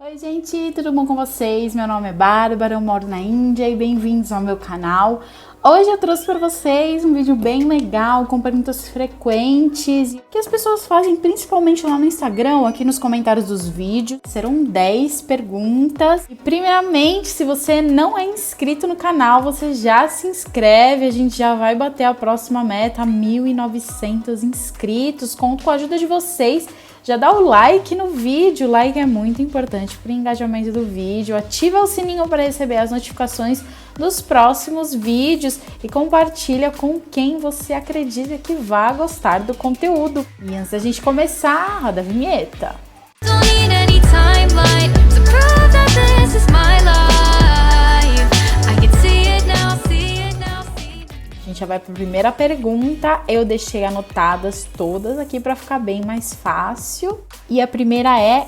Oi gente, tudo bom com vocês? Meu nome é Bárbara, eu moro na Índia e bem-vindos ao meu canal. Hoje eu trouxe para vocês um vídeo bem legal, com perguntas frequentes que as pessoas fazem principalmente lá no Instagram, aqui nos comentários dos vídeos. Serão 10 perguntas. E primeiramente, se você não é inscrito no canal, você já se inscreve, a gente já vai bater a próxima meta, 1.900 inscritos. Conto com a ajuda de vocês. Já dá o like no vídeo, o like é muito importante para o engajamento do vídeo. Ativa o sininho para receber as notificações dos próximos vídeos e compartilha com quem você acredita que vai gostar do conteúdo. E antes da gente começar, roda a vinheta. A gente já vai para a primeira pergunta, eu deixei anotadas todas aqui para ficar bem mais fácil. E a primeira é: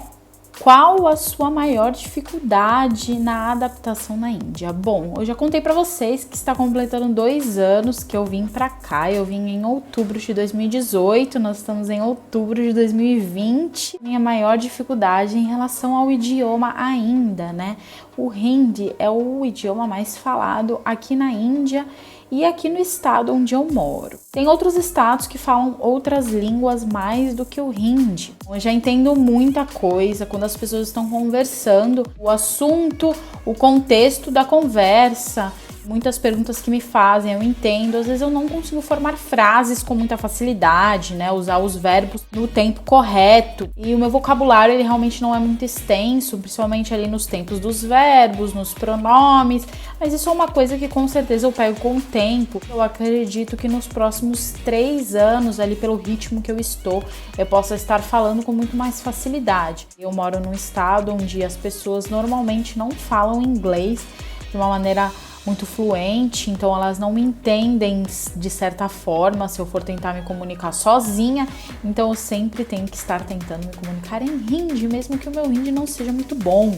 qual a sua maior dificuldade na adaptação na Índia? Bom, eu já contei para vocês que está completando 2 anos que eu vim para cá. Eu vim em outubro de 2018, nós estamos em outubro de 2020. Minha maior dificuldade em relação ao idioma ainda, né? O Hindi é o idioma mais falado aqui na Índia e aqui no estado onde eu moro. Tem outros estados que falam outras línguas mais do que o Hindi. Eu já entendo muita coisa quando as pessoas estão conversando, o assunto, o contexto da conversa. Muitas perguntas que me fazem, eu entendo. Às vezes eu não consigo formar frases com muita facilidade, né? Usar os verbos no tempo correto. E o meu vocabulário, ele realmente não é muito extenso, principalmente ali nos tempos dos verbos, nos pronomes. Mas isso é uma coisa que com certeza eu pego com o tempo. Eu acredito que nos próximos 3 anos, ali pelo ritmo que eu estou, eu possa estar falando com muito mais facilidade. Eu moro num estado onde as pessoas normalmente não falam inglês de uma maneira muito fluente, então elas não me entendem de certa forma se eu for tentar me comunicar sozinha, então eu sempre tenho que estar tentando me comunicar em Hindi, mesmo que o meu Hindi não seja muito bom.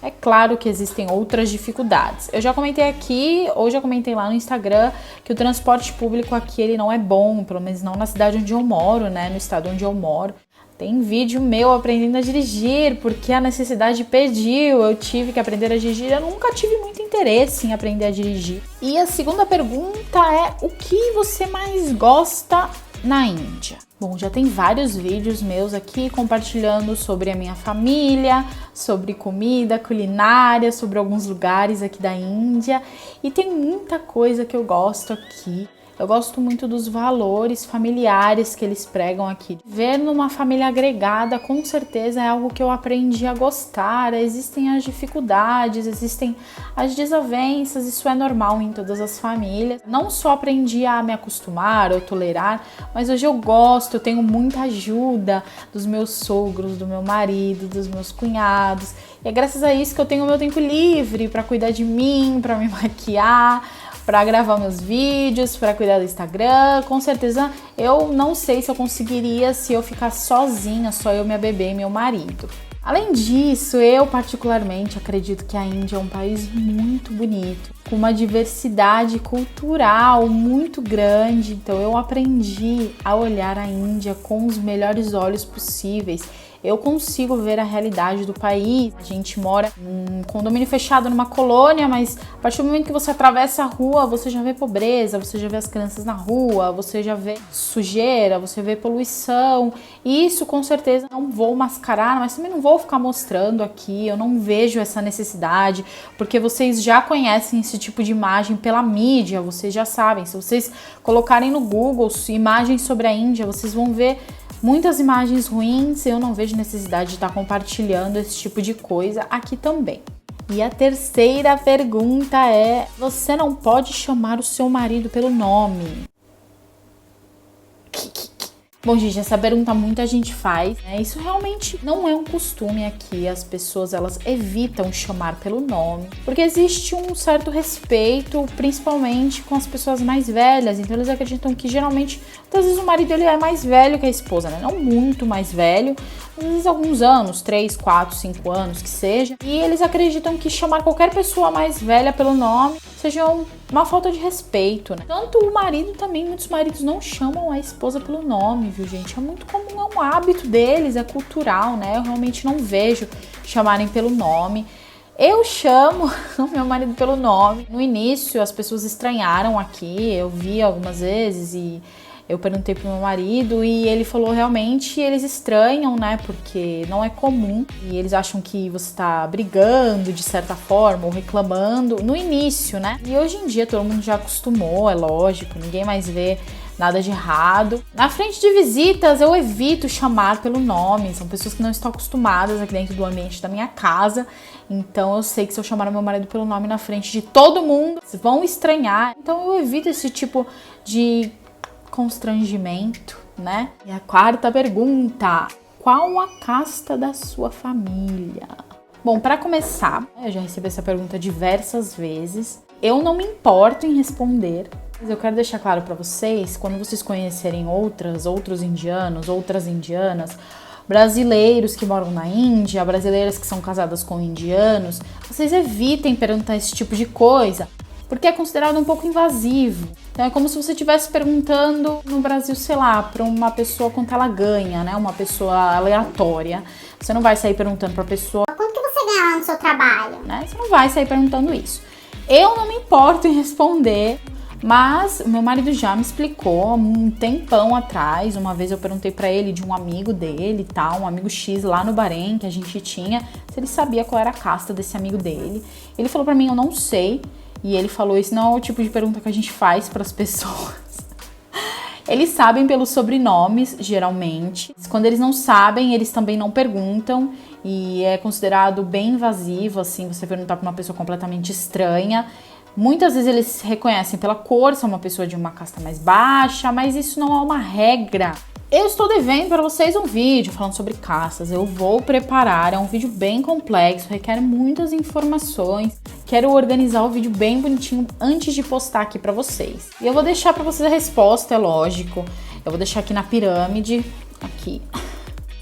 É claro que existem outras dificuldades. Eu já comentei aqui, ou já comentei lá no Instagram, que o transporte público aqui ele não é bom, pelo menos não na cidade onde eu moro, né, no estado onde eu moro. Tem vídeo meu aprendendo a dirigir, porque a necessidade pediu, eu tive que aprender a dirigir, eu nunca tive muito interesse em aprender a dirigir. E a segunda pergunta é: o que você mais gosta na Índia? Bom, já tem vários vídeos meus aqui compartilhando sobre a minha família, sobre comida, culinária, sobre alguns lugares aqui da Índia, e tem muita coisa que eu gosto aqui. Eu gosto muito dos valores familiares que eles pregam aqui. Ver numa família agregada, com certeza, é algo que eu aprendi a gostar. Existem as dificuldades, existem as desavenças, isso é normal em todas as famílias. Não só aprendi a me acostumar ou tolerar, mas hoje eu gosto, eu tenho muita ajuda dos meus sogros, do meu marido, dos meus cunhados. E é graças a isso que eu tenho o meu tempo livre para cuidar de mim, para me maquiar, para gravar meus vídeos, para cuidar do Instagram. Com certeza eu não sei se eu conseguiria se eu ficar sozinha, só eu, minha bebê e meu marido. Além disso, eu particularmente acredito que a Índia é um país muito bonito, com uma diversidade cultural muito grande. Então eu aprendi a olhar a Índia com os melhores olhos possíveis. Eu consigo ver a realidade do país. A gente mora num condomínio fechado, numa colônia, mas a partir do momento que você atravessa a rua, você já vê pobreza, você já vê as crianças na rua, você já vê sujeira, você vê poluição. E isso com certeza não vou mascarar, mas também não vou ficar mostrando aqui. Eu não vejo essa necessidade, porque vocês já conhecem esse tipo de imagem pela mídia, vocês já sabem. Se vocês colocarem no Google imagens sobre a Índia, vocês vão ver muitas imagens ruins. Eu não vejo necessidade de estar compartilhando esse tipo de coisa aqui também. E a terceira pergunta é: você não pode chamar o seu marido pelo nome? Bom, gente, essa pergunta muita gente faz, né? Isso realmente não é um costume aqui. As pessoas, elas evitam chamar pelo nome, porque existe um certo respeito, principalmente com as pessoas mais velhas. Então eles acreditam que geralmente, às vezes o marido ele é mais velho que a esposa, né? Não muito mais velho, às vezes alguns anos, 3, 4, 5 anos que seja. E eles acreditam que chamar qualquer pessoa mais velha pelo nome seja uma falta de respeito, né? Tanto o marido também, muitos maridos não chamam a esposa pelo nome, viu, gente? É muito comum, é um hábito deles, é cultural, né? Eu realmente não vejo chamarem pelo nome. Eu chamo o meu marido pelo nome. No início as pessoas estranharam aqui, eu vi algumas vezes e eu perguntei pro meu marido e ele falou realmente eles estranham, né? Porque não é comum e eles acham que você tá brigando de certa forma ou reclamando no início, né? E hoje em dia todo mundo já acostumou, é lógico, ninguém mais vê nada de errado. Na frente de visitas eu evito chamar pelo nome, são pessoas que não estão acostumadas aqui dentro do ambiente da minha casa, então eu sei que se eu chamar meu marido pelo nome na frente de todo mundo, vão estranhar, então eu evito esse tipo de constrangimento, né? E a quarta pergunta: qual a casta da sua família? Bom, para começar, eu já recebi essa pergunta diversas vezes. Eu não me importo em responder, mas eu quero deixar claro para vocês, quando vocês conhecerem outros indianos, outras indianas, brasileiros que moram na Índia, brasileiras que são casadas com indianos, vocês evitem perguntar esse tipo de coisa, porque é considerado um pouco invasivo. Então é como se você estivesse perguntando no Brasil, sei lá, para uma pessoa quanto ela ganha, né? Uma pessoa aleatória. Você não vai sair perguntando para a pessoa quanto que você ganha lá no seu trabalho, né? Você não vai sair perguntando isso. Eu não me importo em responder, mas o meu marido já me explicou um tempão atrás. Uma vez eu perguntei para ele de um amigo dele, tá? Um amigo X lá no Bahrein que a gente tinha, se ele sabia qual era a casta desse amigo dele. Ele falou para mim, eu não sei. E ele falou, isso não é o tipo de pergunta que a gente faz para as pessoas. Eles sabem pelos sobrenomes, geralmente. Quando eles não sabem, eles também não perguntam. E é considerado bem invasivo, assim, você perguntar para uma pessoa completamente estranha. Muitas vezes eles se reconhecem pela cor, são uma pessoa de uma casta mais baixa, mas isso não é uma regra. Eu estou devendo para vocês um vídeo falando sobre castas, eu vou preparar, é um vídeo bem complexo, requer muitas informações, quero organizar o vídeo bem bonitinho antes de postar aqui para vocês. E eu vou deixar para vocês a resposta, é lógico, eu vou deixar aqui na pirâmide, aqui.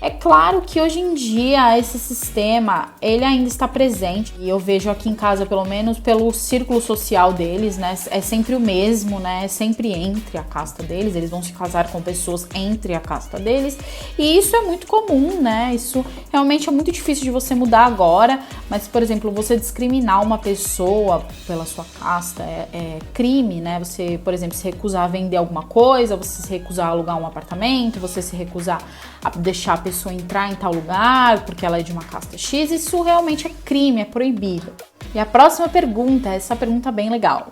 É claro que hoje em dia esse sistema, ele ainda está presente e eu vejo aqui em casa, pelo menos pelo círculo social deles, né, é sempre o mesmo, né, é sempre entre a casta deles, eles vão se casar com pessoas entre a casta deles e isso é muito comum, né, isso realmente é muito difícil de você mudar agora, mas, por exemplo, você discriminar uma pessoa pela sua casta é crime, né, você, por exemplo, se recusar a vender alguma coisa, você se recusar a alugar um apartamento, você se recusar a deixar a pessoa entrar em tal lugar porque ela é de uma casta X, isso realmente é crime, é proibido. E a próxima pergunta, essa pergunta é bem legal.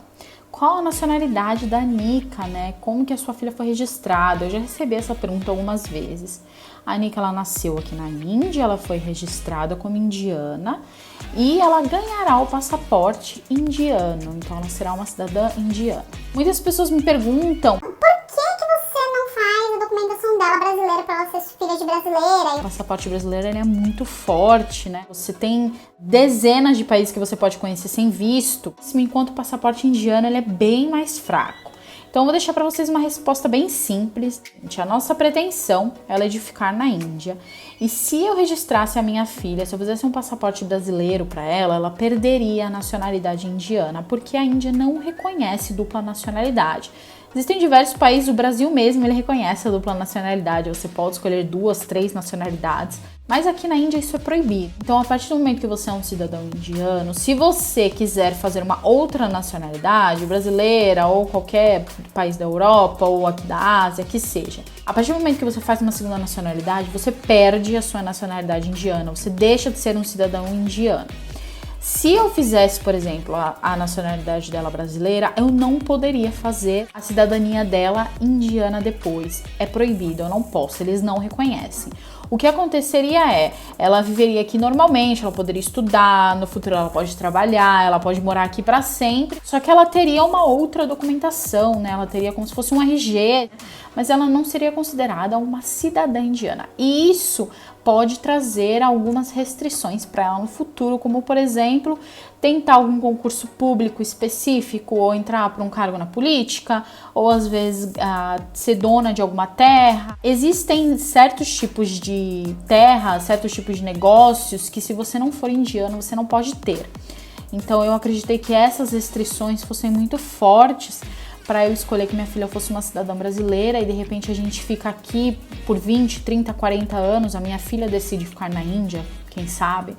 Qual a nacionalidade da Anika, né? Como que a sua filha foi registrada? Eu já recebi essa pergunta algumas vezes. A Anika, ela nasceu aqui na Índia, ela foi registrada como indiana e ela ganhará o passaporte indiano, então ela será uma cidadã indiana. Muitas pessoas me perguntam por que você não faz a documentação dela brasileira para ela ser filha de brasileira? O passaporte brasileiro, ele é muito forte, né? Você tem dezenas de países que você pode conhecer sem visto, enquanto o passaporte indiano, ele é bem mais fraco. Então eu vou deixar para vocês uma resposta bem simples. A nossa pretensão, ela é de ficar na Índia. E se eu registrasse a minha filha, se eu fizesse um passaporte brasileiro para ela, ela perderia a nacionalidade indiana, porque a Índia não reconhece dupla nacionalidade. Existem diversos países, o Brasil mesmo, ele reconhece a dupla nacionalidade, você pode escolher 2, 3 nacionalidades, mas aqui na Índia isso é proibido. Então, a partir do momento que você é um cidadão indiano, se você quiser fazer uma outra nacionalidade, brasileira ou qualquer país da Europa ou aqui da Ásia, que seja, a partir do momento que você faz uma segunda nacionalidade, você perde a sua nacionalidade indiana, você deixa de ser um cidadão indiano. Se eu fizesse, por exemplo, a nacionalidade dela brasileira, eu não poderia fazer a cidadania dela indiana depois. É proibido, eu não posso, eles não reconhecem. O que aconteceria é, ela viveria aqui normalmente, ela poderia estudar, no futuro ela pode trabalhar, ela pode morar aqui para sempre, só que ela teria uma outra documentação, né? Ela teria como se fosse um RG, mas ela não seria considerada uma cidadã indiana. E isso pode trazer algumas restrições para ela no futuro, como, por exemplo, tentar algum concurso público específico ou entrar para um cargo na política, ou às vezes ser dona de alguma terra. Existem certos tipos de terra, certos tipos de negócios que, se você não for indiano, você não pode ter. Então eu acreditei que essas restrições fossem muito fortes para eu escolher que minha filha fosse uma cidadã brasileira e de repente a gente fica aqui por 20, 30, 40 anos, a minha filha decide ficar na Índia, quem sabe?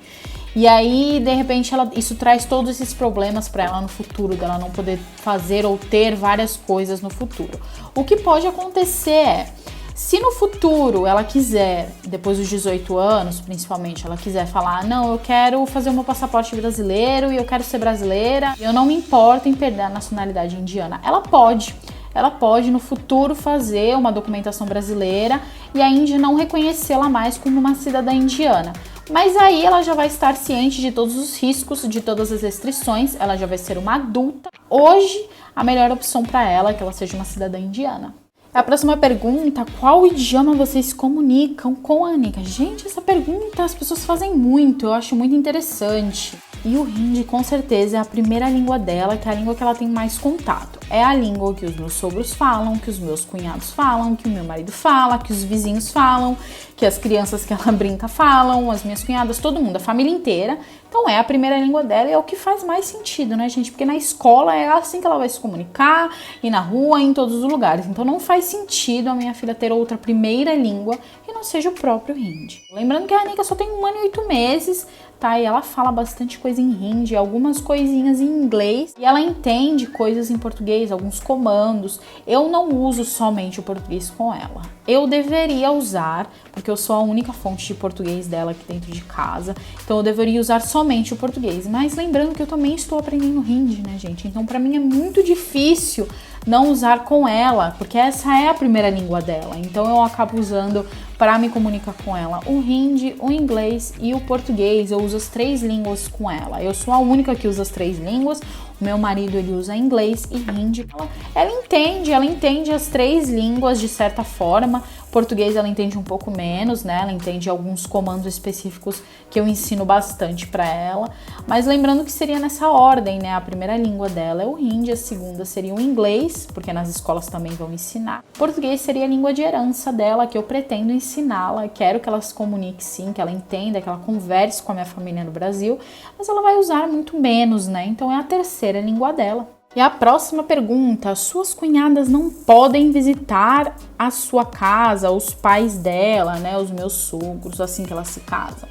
E aí, de repente, isso traz todos esses problemas para ela no futuro, dela não poder fazer ou ter várias coisas no futuro. O que pode acontecer é, se no futuro ela quiser, depois dos 18 anos, principalmente, ela quiser falar, não, eu quero fazer o meu passaporte brasileiro e eu quero ser brasileira, eu não me importo em perder a nacionalidade indiana, ela pode no futuro fazer uma documentação brasileira e a Índia não reconhecê-la mais como uma cidadã indiana. Mas aí ela já vai estar ciente de todos os riscos, de todas as restrições, ela já vai ser uma adulta. Hoje, a melhor opção para ela é que ela seja uma cidadã indiana. A próxima pergunta, qual idioma vocês se comunicam com a Anika? Gente, essa pergunta as pessoas fazem muito, eu acho muito interessante. E o Hindi, com certeza, é a primeira língua dela, que é a língua que ela tem mais contato. É a língua que os meus sogros falam, que os meus cunhados falam, que o meu marido fala, que os vizinhos falam, que as crianças que ela brinca falam, as minhas cunhadas, todo mundo, a família inteira. Então é a primeira língua dela e é o que faz mais sentido, né, gente? Porque na escola é assim que ela vai se comunicar, e na rua, em todos os lugares. Então não faz sentido a minha filha ter outra primeira língua que não seja o próprio Hindi. Lembrando que a Anika só tem 1 ano e 8 meses, tá? E ela fala bastante coisa em Hindi, algumas coisinhas em inglês. E ela entende coisas em português, alguns comandos. Eu não uso somente o português com ela. Eu deveria usar, porque eu sou a única fonte de português dela aqui dentro de casa. Então eu deveria usar somente o português. Mas lembrando que eu também estou aprendendo Hindi, né, gente? Então pra mim é muito difícil não usar com ela, porque essa é a primeira língua dela. Então eu acabo usando para me comunicar com ela o Hindi, o inglês e o português. Eu uso as 3 línguas com ela. Eu sou a única que usa as 3 línguas. O meu marido, ele usa inglês e Hindi. Ela entende as 3 línguas de certa forma. Português ela entende um pouco menos, né? Ela entende alguns comandos específicos que eu ensino bastante para ela. Mas lembrando que seria nessa ordem, né? A primeira língua dela é o Hindi, a segunda seria o inglês, porque nas escolas também vão ensinar. Português seria a língua de herança dela, que eu pretendo ensiná-la. Quero que ela se comunique sim, que ela entenda, que ela converse com a minha família no Brasil. Mas ela vai usar muito menos, né? Então é a terceira língua dela. E a próxima pergunta, suas cunhadas não podem visitar a sua casa, os pais dela, né, os meus sogros, assim que elas se casam.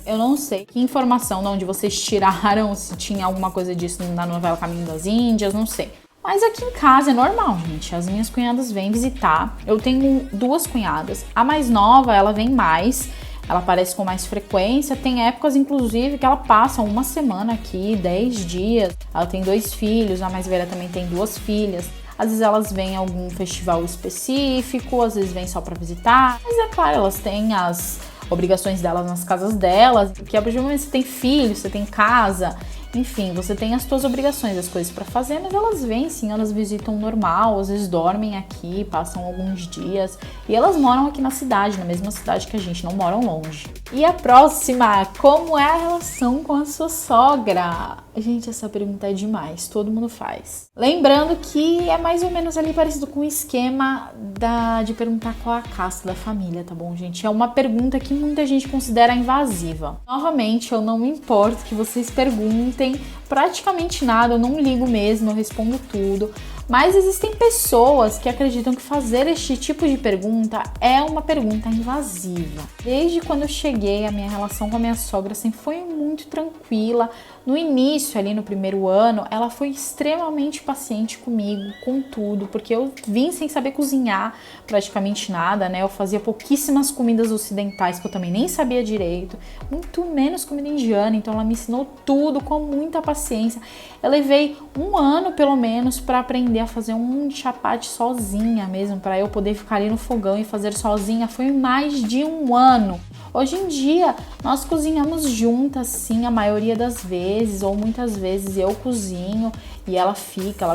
Eu não sei que informação de onde vocês tiraram, se tinha alguma coisa disso na novela Caminho das Índias, não sei. Mas aqui em casa é normal, gente, as minhas cunhadas vêm visitar. Eu tenho 2 cunhadas, a mais nova, ela vem mais, ela aparece com mais frequência, tem épocas inclusive que ela passa 1 semana aqui, 10 dias. Ela tem 2 filhos, a mais velha também tem 2 filhas. Às vezes elas vêm em algum festival específico, às vezes vêm só pra visitar. Mas é claro, elas têm as obrigações delas nas casas delas, porque a partir do momento que você tem filho, você tem casa, enfim, você tem as suas obrigações, as coisas pra fazer, mas elas vêm sim, elas visitam normal, às vezes dormem aqui, passam alguns dias, e elas moram aqui na cidade, na mesma cidade que a gente, não moram longe. E a próxima, como é a relação com a sua sogra? Gente, essa pergunta é demais, todo mundo faz. Lembrando que é mais ou menos ali parecido com o esquema de perguntar qual a casta da família, tá bom, gente? É uma pergunta que muita gente considera invasiva. Novamente, eu não me importo que vocês perguntem praticamente nada, eu não ligo mesmo, eu respondo tudo. Mas existem pessoas que acreditam que fazer este tipo de pergunta é uma pergunta invasiva. Desde quando eu cheguei, a minha relação com a minha sogra sempre foi muito tranquila. No início, ali no primeiro ano, ela foi extremamente paciente comigo, com tudo, porque eu vim sem saber cozinhar praticamente nada, né? Eu fazia pouquíssimas comidas ocidentais que eu também nem sabia direito, muito menos comida indiana, então ela me ensinou tudo com muita paciência. Eu levei 1 ano, pelo menos, para aprender a fazer um chapati sozinha mesmo, para eu poder ficar ali no fogão e fazer sozinha. Foi mais de 1 ano. Hoje em dia, nós cozinhamos juntas, sim, a maioria das vezes, ou muitas vezes eu cozinho e ela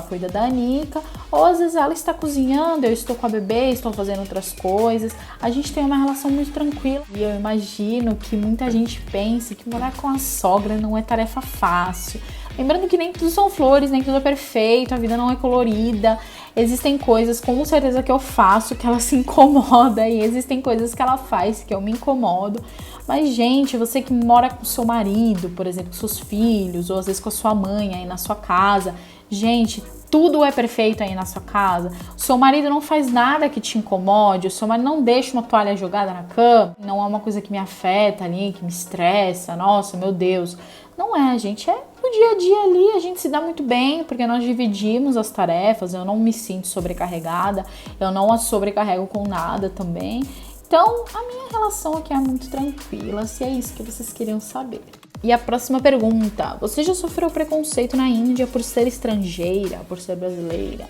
cuida da Anika, ou às vezes ela está cozinhando, eu estou com a bebê, estou fazendo outras coisas. A gente tem uma relação muito tranquila e eu imagino que muita gente pense que morar com a sogra não é tarefa fácil. Lembrando que nem tudo são flores, nem tudo é perfeito, a vida não é colorida. Existem coisas, com certeza, que eu faço que ela se incomoda e existem coisas que ela faz que eu me incomodo. Mas, gente, você que mora com seu marido, por exemplo, com seus filhos, ou às vezes com a sua mãe aí na sua casa, gente, tudo é perfeito aí na sua casa, o seu marido não faz nada que te incomode, o seu marido não deixa uma toalha jogada na cama, não é uma coisa que me afeta ali, que me estressa, nossa, meu Deus. Não é, gente, é no dia a dia ali, a gente se dá muito bem, porque nós dividimos as tarefas, eu não me sinto sobrecarregada, eu não a sobrecarrego com nada também. Então, a minha relação aqui é muito tranquila, se é isso que vocês queriam saber. E a próxima pergunta: você já sofreu preconceito na Índia por ser estrangeira, por ser brasileira?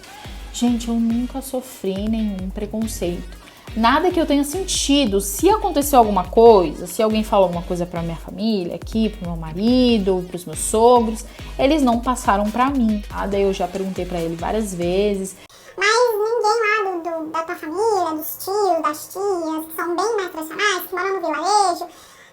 Gente, eu nunca sofri nenhum preconceito. Nada que eu tenha sentido. Se aconteceu alguma coisa, se alguém falou alguma coisa pra minha família aqui, pro meu marido, pros meus sogros, eles não passaram pra mim. Daí eu já perguntei pra ele várias vezes. Mas ninguém lá da tua família, dos tios, das tias, que são bem mais tradicionais, que moram no vilarejo,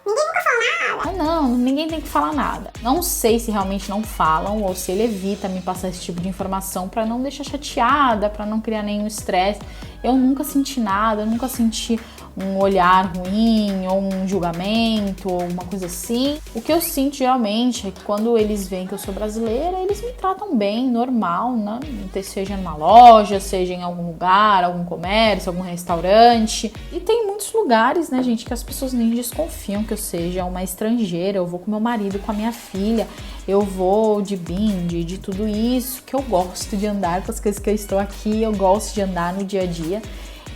ninguém nunca fala nada. Não, ninguém tem que falar nada. Não sei se realmente não falam ou se ele evita me passar esse tipo de informação pra não deixar chateada, pra não criar nenhum estresse. Eu nunca senti nada, eu nunca senti um olhar ruim ou um julgamento ou uma coisa assim. O que eu sinto geralmente é que quando eles veem que eu sou brasileira, eles me tratam bem, normal, né? Seja numa loja, seja em algum lugar, algum comércio, algum restaurante. E tem muitos lugares, né, gente, que as pessoas nem desconfiam que eu seja uma estrangeira. Eu vou com meu marido, com a minha filha, eu vou de bindi, de tudo isso, que eu gosto de andar com as coisas que eu estou aqui, eu gosto de andar no dia a dia.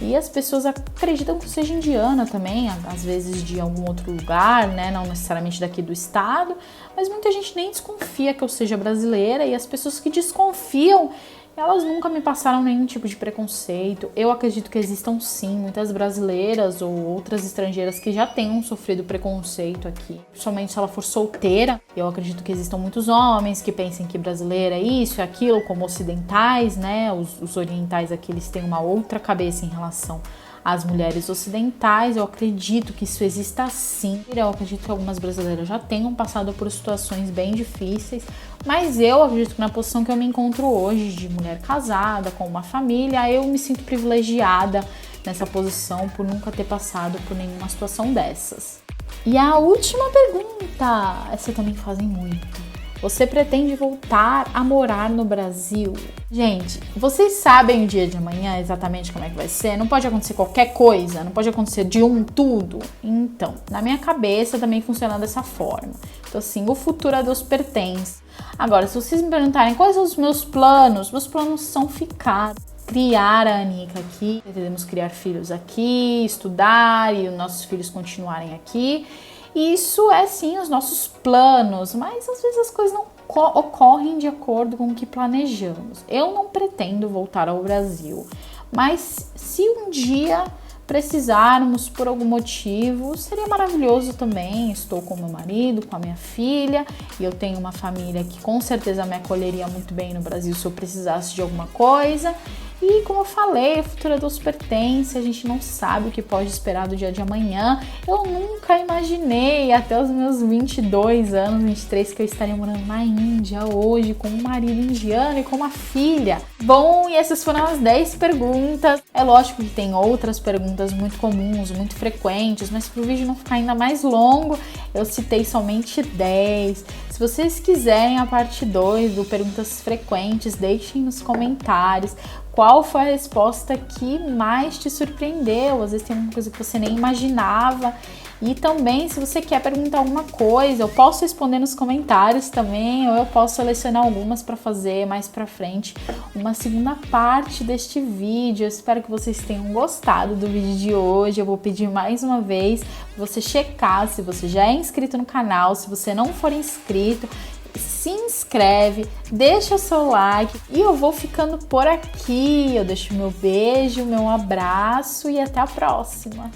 E as pessoas acreditam que eu seja indiana também, às vezes de algum outro lugar, né? Não necessariamente daqui do estado, mas muita gente nem desconfia que eu seja brasileira, e as pessoas que desconfiam, elas nunca me passaram nenhum tipo de preconceito. Eu acredito que existam sim muitas brasileiras ou outras estrangeiras que já tenham sofrido preconceito aqui, principalmente se ela for solteira. Eu acredito que existam muitos homens que pensem que brasileira é isso, é aquilo, como ocidentais, né? Os orientais aqui, eles têm uma outra cabeça em relação às mulheres ocidentais. Eu acredito que isso exista sim. Eu acredito que algumas brasileiras já tenham passado por situações bem difíceis, mas eu acredito que na posição que eu me encontro hoje, de mulher casada, com uma família, eu me sinto privilegiada nessa posição por nunca ter passado por nenhuma situação dessas. E a última pergunta, essa também fazem muito. Você pretende voltar a morar no Brasil? Gente, vocês sabem o dia de amanhã exatamente como é que vai ser? Não pode acontecer qualquer coisa, não pode acontecer de tudo. Então, na minha cabeça também funciona dessa forma. Então, assim, o futuro a Deus pertence. Agora, se vocês me perguntarem quais são os meus planos são ficar, criar a Anica aqui, pretendemos criar filhos aqui, estudar e os nossos filhos continuarem aqui. Isso é sim os nossos planos, mas às vezes as coisas não ocorrem de acordo com o que planejamos. Eu não pretendo voltar ao Brasil, mas se um dia precisarmos por algum motivo, seria maravilhoso também. Estou com meu marido, com a minha filha, e eu tenho uma família que com certeza me acolheria muito bem no Brasil se eu precisasse de alguma coisa. E como eu falei, a futura Deus pertence, a gente não sabe o que pode esperar do dia de amanhã. Eu nunca imaginei, até os meus 22 anos, 23, que eu estaria morando na Índia hoje, com um marido indiano e com uma filha. Bom, e essas foram as 10 perguntas. É lógico que tem outras perguntas muito comuns, muito frequentes, mas para o vídeo não ficar ainda mais longo, eu citei somente 10. Se vocês quiserem a parte 2 do Perguntas Frequentes, deixem nos comentários qual foi a resposta que mais te surpreendeu. Às vezes tem uma coisa que você nem imaginava. E também, se você quer perguntar alguma coisa, eu posso responder nos comentários também, ou eu posso selecionar algumas para fazer mais pra frente uma segunda parte deste vídeo. Eu espero que vocês tenham gostado do vídeo de hoje. Eu vou pedir mais uma vez para você checar se você já é inscrito no canal. Se você não for inscrito, se inscreve, deixa o seu like, e eu vou ficando por aqui. Eu deixo meu beijo, meu abraço e até a próxima.